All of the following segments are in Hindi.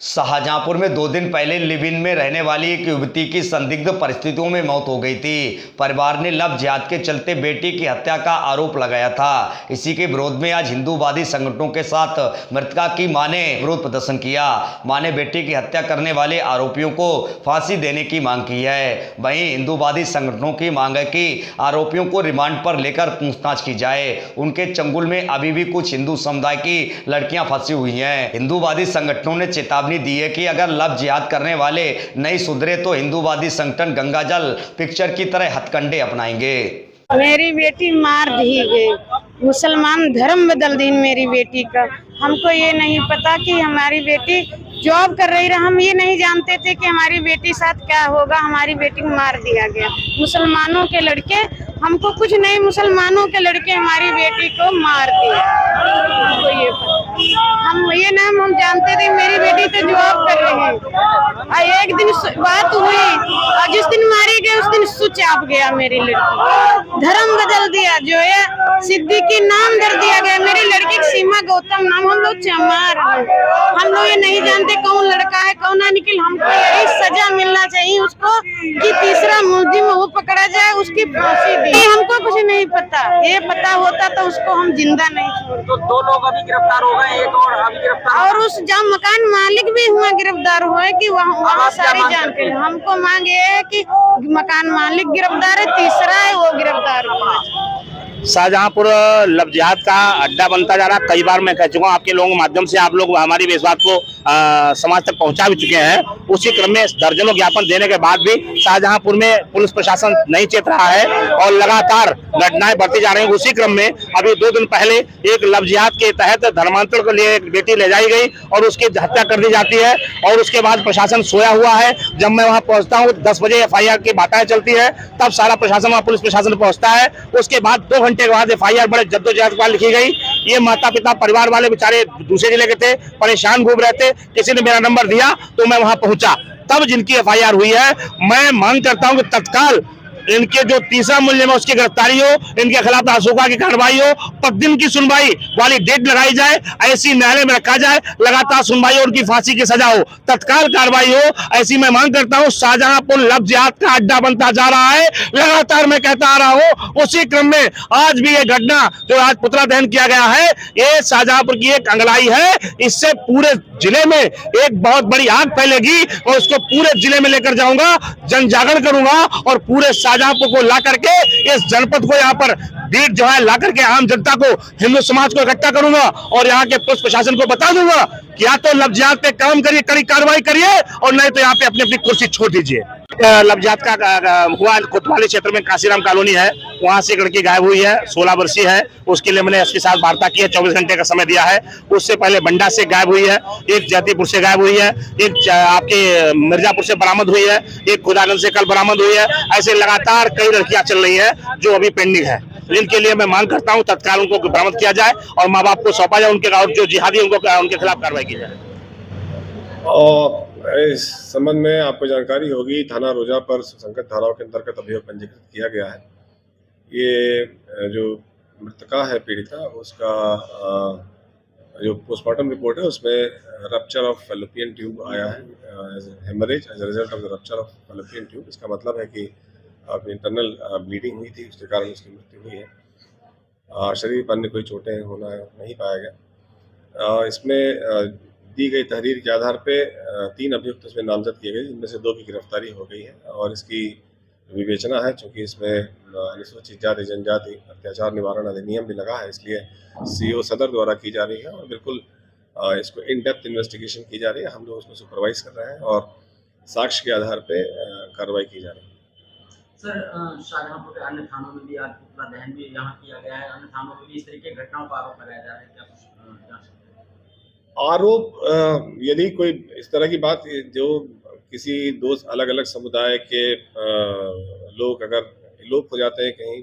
शाहजहांपुर में 2 दिन पहले लिव इन में रहने वाली एक युवती की संदिग्ध परिस्थितियों में मौत हो गई थी। परिवार ने लव जिहाद के चलते बेटी की हत्या का आरोप लगाया था। इसी के विरोध में आज हिंदूवादी संगठनों के साथ मृतका की मां ने विरोध प्रदर्शन किया। मां ने बेटी की हत्या करने वाले आरोपियों को फांसी देने की मांग की है। वहीं हिंदूवादी संगठनों की मांग है कि आरोपियों को रिमांड पर लेकर पूछताछ की जाए। उनके चंगुल में अभी भी कुछ हिंदू समुदाय की लड़कियां फंसी हुई हैं। हिंदूवादी संगठनों ने चेतावनी दी है कि अगर लव जिहाद करने वाले नहीं सुधरे तो हिंदूवादी संगठन गंगाजल पिक्चर की तरह हथकंडे अपनाएंगे। मेरी बेटी मार दी गई, मुसलमान धर्म बदल दी मेरी बेटी का। हमको ये नहीं पता कि हमारी बेटी जॉब कर रही रहा, हम ये नहीं जानते थे कि हमारी बेटी साथ क्या होगा। हमारी बेटी को मार दिया गया। मुसलमानों के लड़के, हमको कुछ नहीं, मुसलमानों के लड़के हमारी बेटी को मार दिया। हमको ये पता, हम ये नाम हम जानते थे। मेरी बेटी तो जॉब कर रही है। एक दिन बात हुई और जिस दिन मारी गई उस दिन स्विच ऑफ गया। मेरी लड़की धर्म बदल दिया, जो है सिद्दीकी नाम धर दिया गया। मेरी लड़की की सीमा गौतम नाम, हम लोग चमार हैं। हम लोग ये नहीं जानते कौन लड़का है कौन ना निकल। हमको यही सजा मिलना चाहिए उसको कि तीसरा मुलजिम वो पकड़ा जाए, उसकी फांसी दी। हमको कुछ नहीं पता, ये पता होता तो उसको हम जिंदा नहीं छोड़ते। तो 2 लोग अभी गिरफ्तार हो गए, एक और अभी गिरफ्तार, और उस जहाँ मकान मालिक भी हुआ गिरफ्तार हुए कि वहाँ सारी जानकारी। हमको मांग ये है कि मकान मालिक गिरफ्तार है, तीसरा है वो गिरफ्तार हुआ। शाहजहांपुर लव जिहाद का अड्डा बनता जा रहा है। कई बार मैं कह चुका हूँ आपके लोगों के माध्यम से, आप लोग हमारी इस बात को समाज तक पहुंचा भी चुके हैं। उसी क्रम में दर्जनों ज्ञापन देने के बाद भी शाहजहांपुर में पुलिस प्रशासन नहीं चेत रहा है और लगातार घटनाएं बढ़ती जा रही हैं। उसी क्रम में अभी 2 दिन पहले एक लव जिहाद के तहत धर्मांतरण के लिए एक बेटी ले जाई गई और उसकी हत्या कर दी जाती है और उसके बाद प्रशासन सोया हुआ है। जब मैं वहां पहुंचता हूं 10 बजे FIR की बातें चलती है, तब सारा प्रशासन वहां पुलिस प्रशासन पहुंचता है। उसके बाद 2 घंटे के बाद FIR बड़े जद्दोजहद के बाद लिखी गई। ये माता पिता परिवार वाले बेचारे दूसरे जिले के थे, परेशान घूम रहे थे। किसी ने मेरा नंबर दिया तो मैं वहां पहुंचा, तब जिनकी FIR हुई है। मैं मांग करता हूं कि तत्काल इनके जो तीसरा मुलजिम है उसकी गिरफ्तारी हो, इनके खिलाफ रासुका की कार्रवाई हो, 5 दिन की सुनवाई वाली डेट लगाई जाए, ऐसी न्यायालय में रखा जाए, लगातार सुनवाई और उनकी फांसी की सजा हो, तत्काल कार्रवाई हो, ऐसी मैं मांग करता हूं। शाहजहांपुर लव जिहाद का अड्डा बनता जा रहा है, लगातार मैं कहता आ रहा हूं। उसी क्रम में आज भी ये घटना जो आज पुतला दहन किया गया है, ये शाहजहांपुर की एक अंगड़ाई है। इससे पूरे जिले में एक बहुत बड़ी आग फैलेगी और उसको पूरे जिले में लेकर जाऊंगा, जन जागरण करूंगा और पूरे शाहजहांपुर को ला करके, इस जनपद को यहाँ पर भीड़ जो है ला करके आम जनता को, हिंदू समाज को इकट्ठा करूंगा और यहाँ के पुलिस प्रशासन को बता दूंगा कि या तो लव जिहाद पे काम करिए, कड़ी कार्रवाई करिए, और नहीं तो यहाँ पे अपनी अपनी कुर्सी छोड़ दीजिए। लव जिहाद का हुआ कोतवाली क्षेत्र में काशीराम कॉलोनी है, वहां से एक लड़की गायब हुई है, 16 वर्षीय है। उसके लिए मैंने उसके साथ वार्ता की है, 24 घंटे का समय दिया है। उससे पहले बंडा से गायब हुई है, एक जैतीपुर से गायब हुई है, एक आपके मिर्जापुर से बरामद हुई है, एक खुदागंज से कल बरामद हुई है। ऐसे लगातार कई लड़कियां चल रही है जो अभी पेंडिंग है, जिनके लिए मैं मांग करता हूं तत्काल उनको बरामद किया जाए और माँ बाप को सौंपा जाए, उनके और जो जिहादी उनके खिलाफ कार्रवाई की जाए। और इस संबंध में आपको जानकारी होगी, थाना रोजा पर संकट धाराओं के अंतर्गत अभियोग पंजीकृत किया गया है। ये जो मृतका है पीड़िता, उसका जो पोस्टमार्टम रिपोर्ट है उसमें रप्चर ऑफ फैलोपियन ट्यूब आया है, haemorrhage as a result of the rupture of fallopian tube. इसका मतलब है कि इंटरनल ब्लीडिंग हुई थी, उसके कारण उसकी मृत्यु हुई है। शरीर पर अन्य कोई चोटें होना नहीं पाया गया। इसमें दी गई तहरीर के आधार पे 3 अभियुक्त इसमें नामजद किए गए, जिनमें से 2 की गिरफ्तारी हो गई है और इसकी विवेचना है। चूँकि इसमें अनुसूचित जाति जनजाति अत्याचार निवारण अधिनियम भी लगा है, इसलिए CO सदर द्वारा की जा रही है और बिल्कुल इसको इन डेप्थ इन्वेस्टिगेशन की जा रही है। हम लोग उसको सुपरवाइज कर रहे हैं और साक्ष्य के आधार पे कार्रवाई की जा रही है। सर, शाहजहांपुर के अन्य थानों में भी आज पुतला दहन भी यहाँ किया गया है, अन्य थानों में भी इस तरीके की घटनाओं का आरोप लगाया जा रहा है, क्या कुछ आरोप यदि कोई इस तरह की बात जो किसी 2 अलग अलग समुदाय के लोग अगर लोप हो जाते हैं कहीं,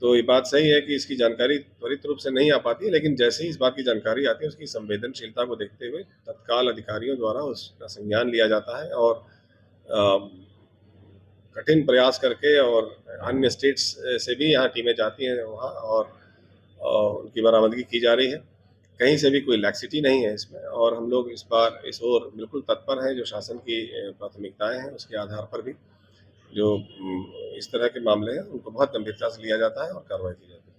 तो ये बात सही है कि इसकी जानकारी त्वरित रूप से नहीं आ पाती है, लेकिन जैसे ही इस बात की जानकारी आती है उसकी संवेदनशीलता को देखते हुए तत्काल अधिकारियों द्वारा उसका संज्ञान लिया जाता है और कठिन प्रयास करके और अन्य स्टेट्स से भी यहाँ टीमें जाती हैं वहाँ और उनकी बरामदगी की जा रही है। कहीं से भी कोई लैक्सिटी नहीं है इसमें, और हम लोग इस बार इस ओर बिल्कुल तत्पर हैं। जो शासन की प्राथमिकताएं हैं उसके आधार पर भी जो इस तरह के मामले हैं उनको बहुत गंभीरता से लिया जाता है और कार्रवाई की जाती है।